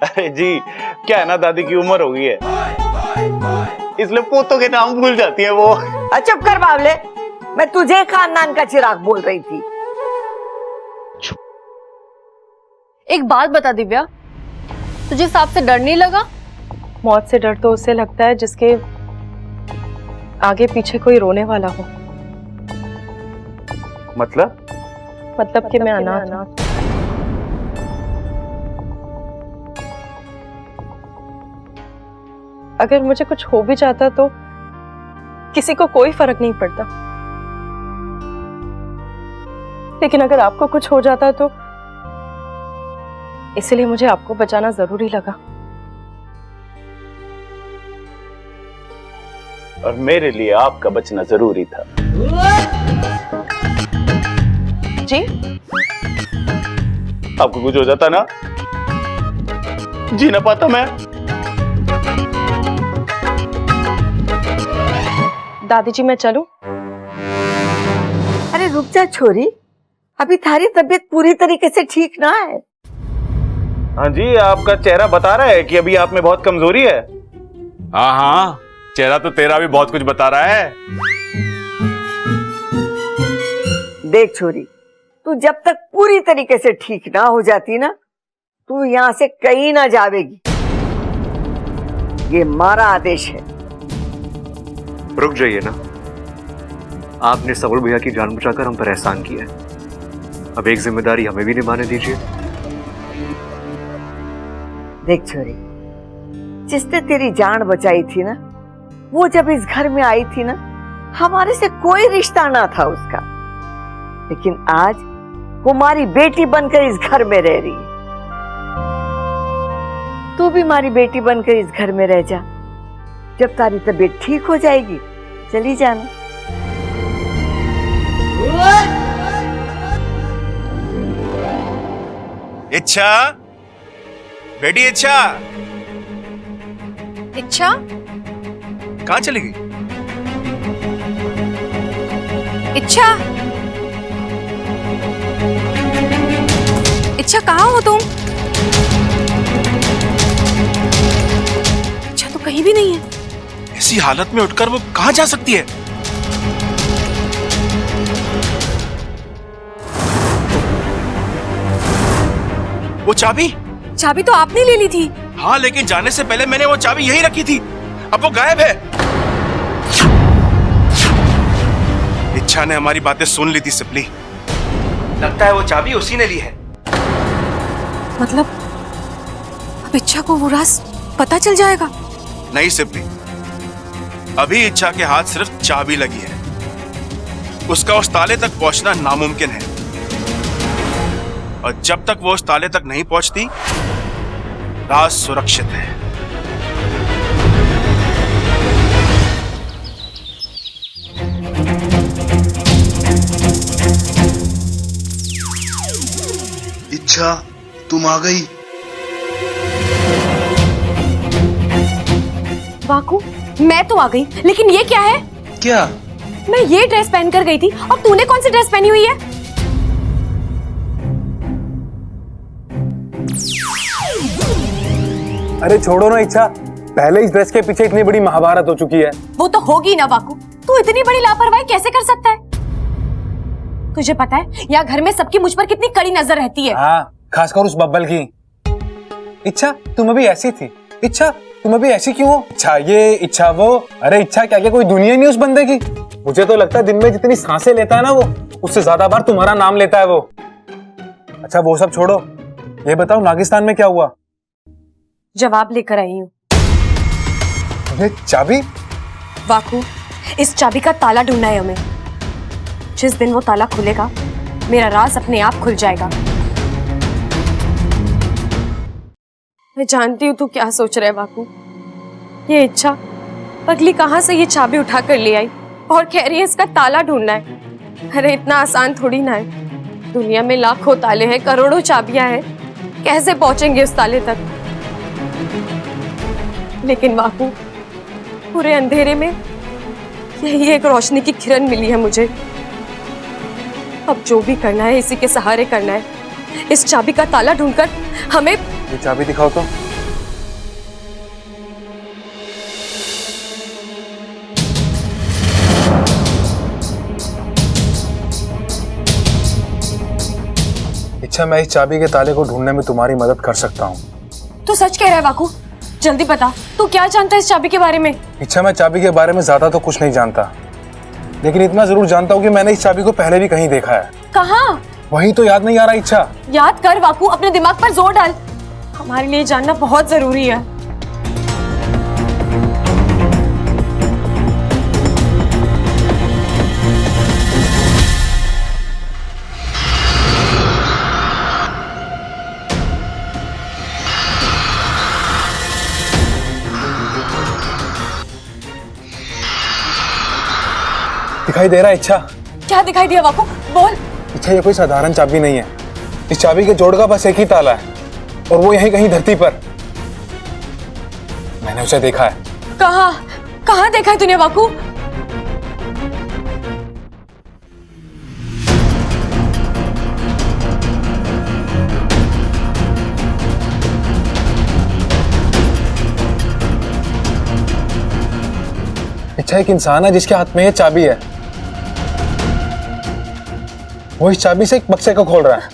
अरे जी, क्या है ना, दादी की उम्र हो गई है इसलिए पोतों के नाम भूल जाती है वो। चुप कर बावले, मैं तुझे खानदान का चिराग बोल रही थी। एक बात बता दिव्या, तुझे सांप से डर नहीं लगा? मौत से डर तो उसे लगता है जिसके आगे पीछे कोई रोने वाला हो, मतलब कि मैं अनाथ हूं। अगर मुझे कुछ हो भी जाता तो किसी को कोई फर्क नहीं पड़ता, लेकिन अगर आपको कुछ हो जाता तो इसलिए मुझे आपको बचाना जरूरी लगा। और मेरे लिए आपका बचना जरूरी था। जी आपको कुछ हो जाता ना, जी ना पाता मैं। दादी जी मैं चलूं? अरे रुक जा छोरी, अभी थारी तबीयत पूरी तरीके से ठीक ना है। हाँ जी, आपका चेहरा बता रहा है कि अभी आप में बहुत कमजोरी है। हाँ हाँ, चेहरा तो तेरा भी बहुत कुछ बता रहा है। देख छोरी, तू जब तक पूरी तरीके से ठीक ना हो जाती ना, तू यहाँ से कहीं ना जावेगी। ये हमारा आदेश है। रुक जाइए ना, आपने सबुर भैया की जान बचाकर हम पर एहसान किया है, अब एक जिम्मेदारी हमें भी निभाने दीजिए। देख छोरी, जिसने तेरी जान बचाई थी ना, वो जब इस घर में आई थी ना, हमारे से कोई रिश्ता ना था उसका, लेकिन आज वो हमारी बेटी बनकर इस घर में रह रही है। तू भी हमारी बेटी बनकर इस घर में रह जा। जब तारी तबीयत ठीक हो जाएगी चली जाना। इच्छा, बेटी इच्छा, इच्छा कहाँ चली गई? इच्छा इच्छा कहाँ हो तुम? इच्छा तो कहीं भी नहीं है। ऐसी हालत में उठकर वो कहाँ जा सकती है? वो चाबी तो आपने ले ली थी। हाँ, लेकिन जाने से पहले मैंने वो चाबी यहीं रखी थी, अब वो गायब है। इच्छा ने हमारी बातें सुन ली थी सिपली, लगता है वो चाबी उसी ने ली है। मतलब अब इच्छा को वो राज पता चल जाएगा? नहीं सिपली, अभी इच्छा के हाथ सिर्फ चाबी लगी है, उसका उस ताले तक पहुंचना नामुमकिन है, और जब तक वो उस ताले तक नहीं पहुंचती राज सुरक्षित है। इच्छा, तुम आ गई। वाकू, मैं तो आ गई, लेकिन ये क्या है? क्या? मैं ये ड्रेस पहन कर गई थी और तूने कौन सी ड्रेस पहनी हुई है? अरे छोड़ो ना इच्छा, पहले इस ड्रेस के पीछे इतनी बड़ी महाभारत हो चुकी है। वो तो होगी ना वाकू, तू इतनी बड़ी लापरवाही कैसे कर सकता है? तुझे पता है यहाँ घर में सबकी मुझ पर कितनी कड़ी नजर रहती है। हाँ, खासकर उस बब्बल की। इच्छा तुम अभी ऐसी थी, इच्छा तुम अभी ऐसी क्यों हो? इच्छा ये, इच्छा वो, अरे इच्छा क्या क्या कोई दुनिया नहीं उस बंदे की? मुझे तो लगता है दिन में जितनी सांसें लेता है ना वो, उससे ज्यादा बार तुम्हारा नाम लेता है वो। अच्छा वो सब छोड़ो, ये बताओ नागिस्तान में क्या हुआ? जवाब लेकर आई हूँ। ये चाबी? वाकू, इस चाबी का ताला ढूंढना है हमें। जिस दिन वो ताला खुलेगा मेरा राज अपने आप खुल जाएगा। मैं जानती हूँ तू क्या सोच रहा है वाकू। ये इच्छा पगली कहाँ से ये चाबी उठा कर ले आई और कह रही है इसका ताला ढूंढना है। अरे इतना आसान थोड़ी ना है, दुनिया में लाखों ताले हैं, करोड़ों चाबियां हैं, कैसे पहुंचेंगे उस ताले तक? लेकिन वाकू, पूरे अंधेरे में यही एक रोशनी की किरण मिली है मुझे। अब जो भी करना है इसी के सहारे करना है। इस चाबी का ताला ढूंढकर हमें। ये चाबी दिखाओ तो। इच्छा, मैं इस चाबी के ताले को ढूंढने में तुम्हारी मदद कर सकता हूँ। तू सच कह रहा है वाकू? जल्दी बता, तू क्या जानता है इस चाबी के बारे में? इच्छा, मैं चाबी के बारे में ज्यादा तो कुछ नहीं जानता, लेकिन इतना जरूर जानता हूँ कि मैंने इस चाबी को पहले भी कहीं देखा है। कहाँ? वही तो याद नहीं आ रहा। इच्छा, याद कर वाकू, अपने दिमाग पर जोर डाल, हमारे लिए जानना बहुत जरूरी है। दिखाई दे रहा है इच्छा? क्या दिखाई दिया वाकू? बोल। इच्छा, ये कोई साधारण चाबी नहीं है। इस चाबी के जोड़ का बस एक ही ताला है और वो यहीं कहीं धरती पर। मैंने उसे देखा है। कहाँ? कहाँ देखा है तूने वाकू? इच्छा, एक इंसान है जिसके हाथ में ये चाबी है। वो इस चाबी से एक बक्से को खोल रहा है,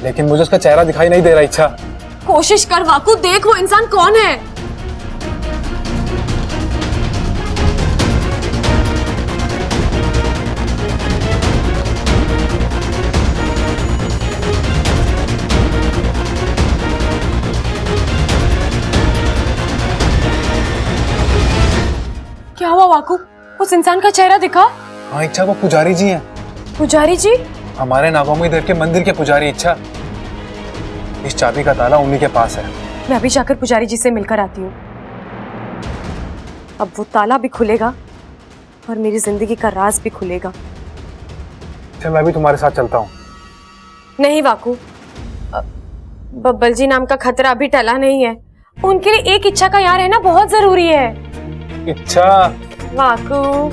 लेकिन मुझे उसका चेहरा दिखाई नहीं दे रहा। इच्छा, कोशिश कर वाकू, देख वो इंसान कौन है। क्या हुआ वाकू? उस इंसान का चेहरा दिखा? हाँ इच्छा, वो पुजारी जी हैं। पुजारी जी? हमारे नागोमी देव के मंदिर के पुजारी। इच्छा, इस चाबी का ताला उन्हीं के पास है। मैं अभी जाकर पुजारी जी से मिलकर आती हूँ। अब वो ताला भी खुलेगा और मेरी जिंदगी का राज भी खुलेगा। चल, मैं भी तुम्हारे साथ चलता हूँ। नहीं वाकू, बब्बल जी नाम का खतरा अभी टला नहीं है। उनके लिए एक इच्छा का यहाँ रहना बहुत जरूरी है। इच्छा, वाकू।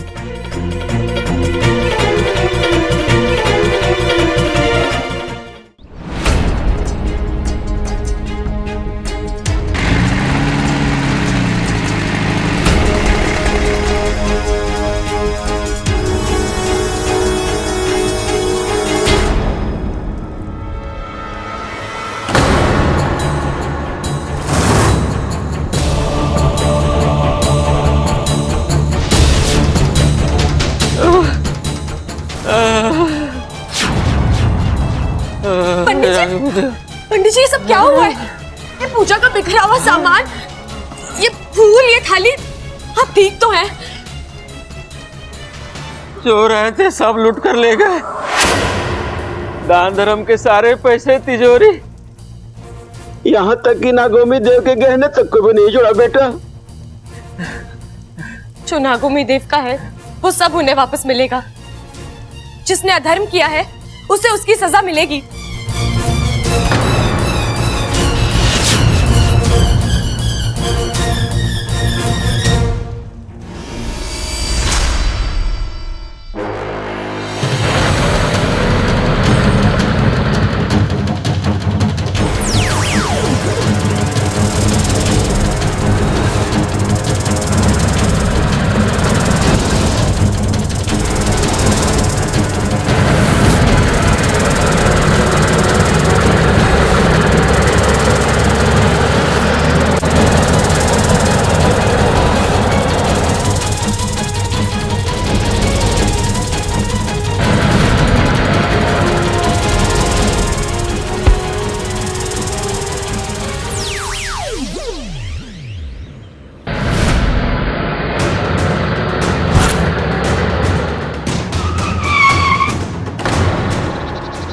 पंडित जी, ये सब क्या हुआ है? ये पूजा का बिखरा हुआ सामान, ये फूल, ये थाली, आप ठीक तो हैं? जो रहे थे सब लूट कर ले गए। दान धर्म के सारे पैसे तिजोरी, यहाँ तक कि नागोमी देव के गहने तक को भी नहीं जोड़ा बेटा। जो नागोमी देव का है वो सब उन्हें वापस मिलेगा। जिसने अधर्म किया है उसे उसकी सजा मिलेगी।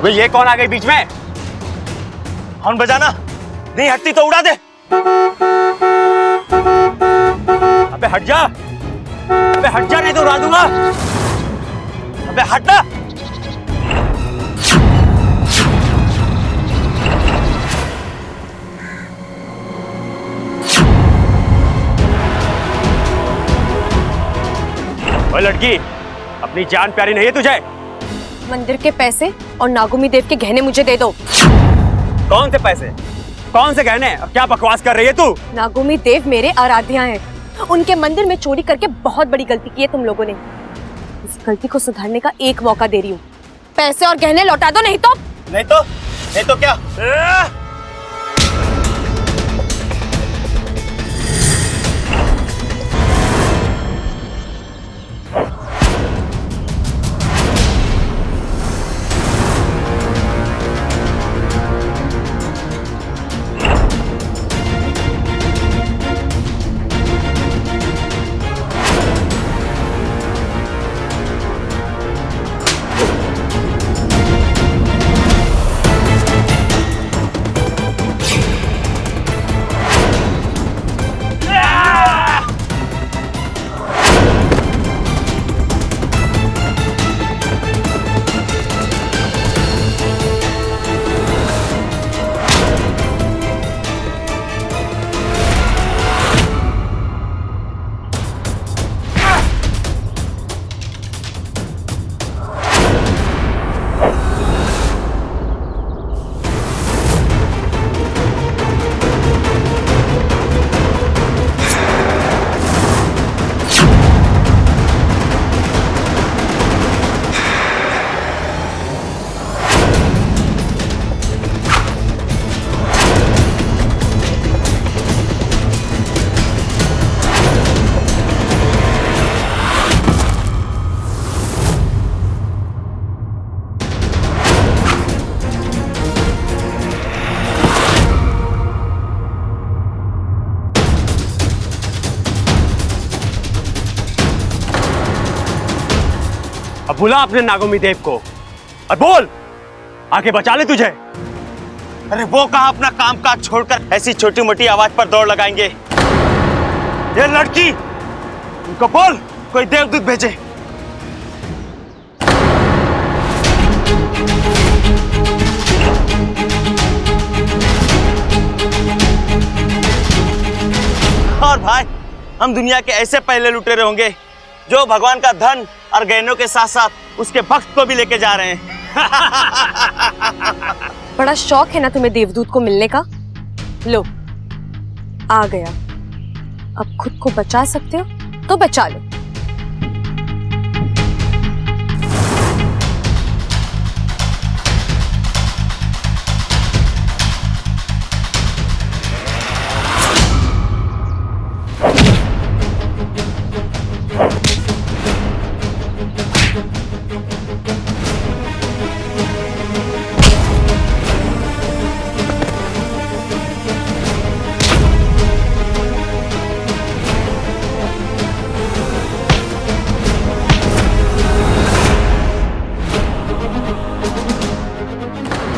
वे ये कौन आ गई बीच में? हॉर्न बजाना नहीं हटती तो उड़ा दे। अबे हट जा, अबे हट जा नहीं तो उड़ा दूंगा। अबे हट ना। ओए लड़की, अपनी जान प्यारी नहीं है तुझे? मंदिर के पैसे और नागोमी देव के गहने मुझे दे दो। कौन से पैसे, कौन से गहने? अब क्या बकवास कर रही है तू? नागोमी देव मेरे आराध्या हैं। उनके मंदिर में चोरी करके बहुत बड़ी गलती की है तुम लोगों ने। इस गलती को सुधारने का एक मौका दे रही हूँ। पैसे और गहने लौटा दो, नहीं तो क्या? बुला अपने नागोमी देव को और बोल आके बचा ले तुझे। अरे वो कहाँ अपना काम काज छोड़कर ऐसी छोटी मोटी आवाज पर दौड़ लगाएंगे। ये लड़की, उनको बोल कोई देवदूत भेजे। और भाई, हम दुनिया के ऐसे पहले लुटेरे होंगे जो भगवान का धन और गहनों के साथ साथ उसके भक्त को भी लेके जा रहे हैं। बड़ा शौक है ना तुम्हें देवदूत को मिलने का। लो, आ गया। अब खुद को बचा सकते हो तो बचा लो।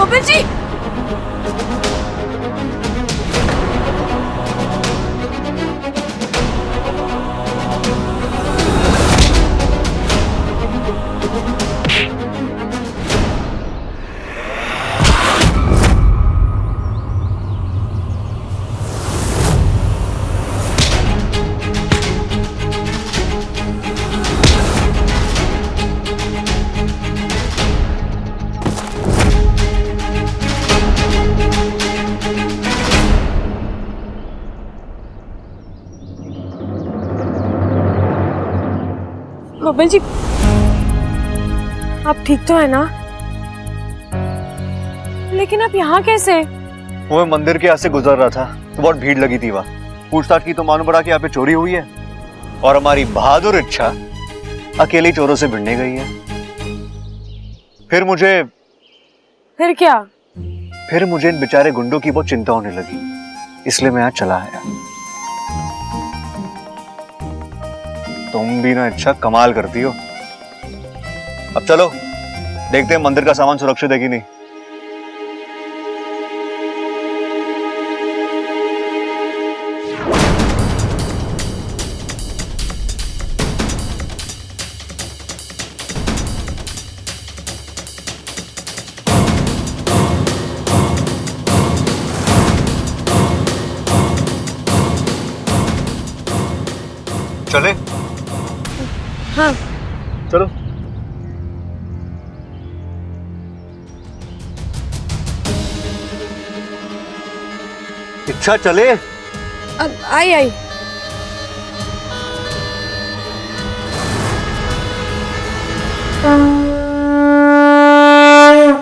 बब्बल जी, बब्बल जी, आप ठीक तो है ना? लेकिन आप यहाँ कैसे? वो मैं मंदिर के यहाँ से गुजर रहा था तो बहुत भीड़ लगी थी वहाँ। पूछताछ की तो मालूम पड़ा कि यहाँ पे चोरी हुई है और हमारी बहादुर इच्छा अकेली चोरों से भिड़ने गई है। फिर क्या? फिर मुझे इन बेचारे गुंडों की बहुत चिंता होने लगी, इसलिए मैं यहाँ चला आया। तुम भी ना अच्छा कमाल करती हो। अब चलो देखते हैं मंदिर का सामान सुरक्षित है कि नहीं। चले? हाँ चलो। इच्छा चले? अब आई।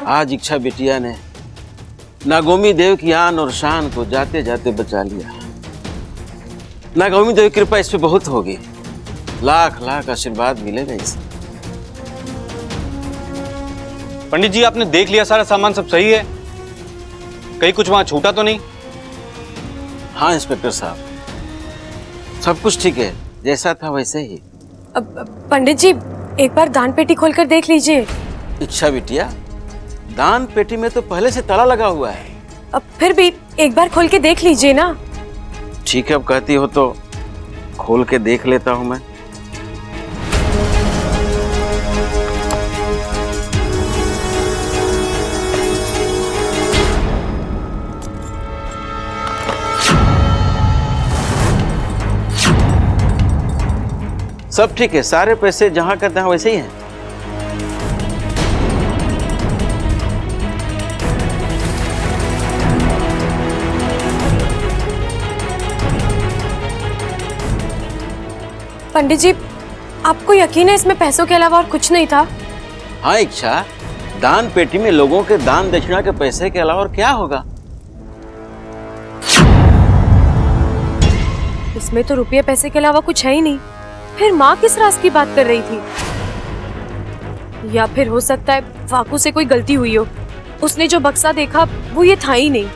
आज इच्छा बिटिया ने नागोमी देव की आन और शान को जाते जाते बचा लिया। नागोमी देव की कृपा इस पे बहुत होगी। लाख लाख आशीर्वाद मिलेगा इसे। पंडित जी, आपने देख लिया सारा सामान सब सही है? कहीं कुछ वहां छूटा तो नहीं? हाँ इंस्पेक्टर साहब, सब कुछ ठीक है, जैसा था वैसे ही। अब पंडित जी, एक बार दान पेटी खोलकर देख लीजिए। इच्छा बिटिया, दान पेटी में तो पहले से ताला लगा हुआ है। अब फिर भी एक बार खोल के देख लीजिए ना। ठीक है, अब कहती हो तो खोल के देख लेता हूं मैं। सब ठीक है, सारे पैसे जहां का तहां वैसे ही हैं। पंडित जी, आपको यकीन है इसमें पैसों के अलावा और कुछ नहीं था? हाँ इच्छा, दान पेटी में लोगों के दान दक्षिणा के पैसे के अलावा और क्या होगा? इसमें तो रुपये पैसे के अलावा कुछ है ही नहीं। फिर माँ किस राज की बात कर रही थी? या फिर हो सकता है वाकू से कोई गलती हुई हो, उसने जो बक्सा देखा वो ये था ही नहीं।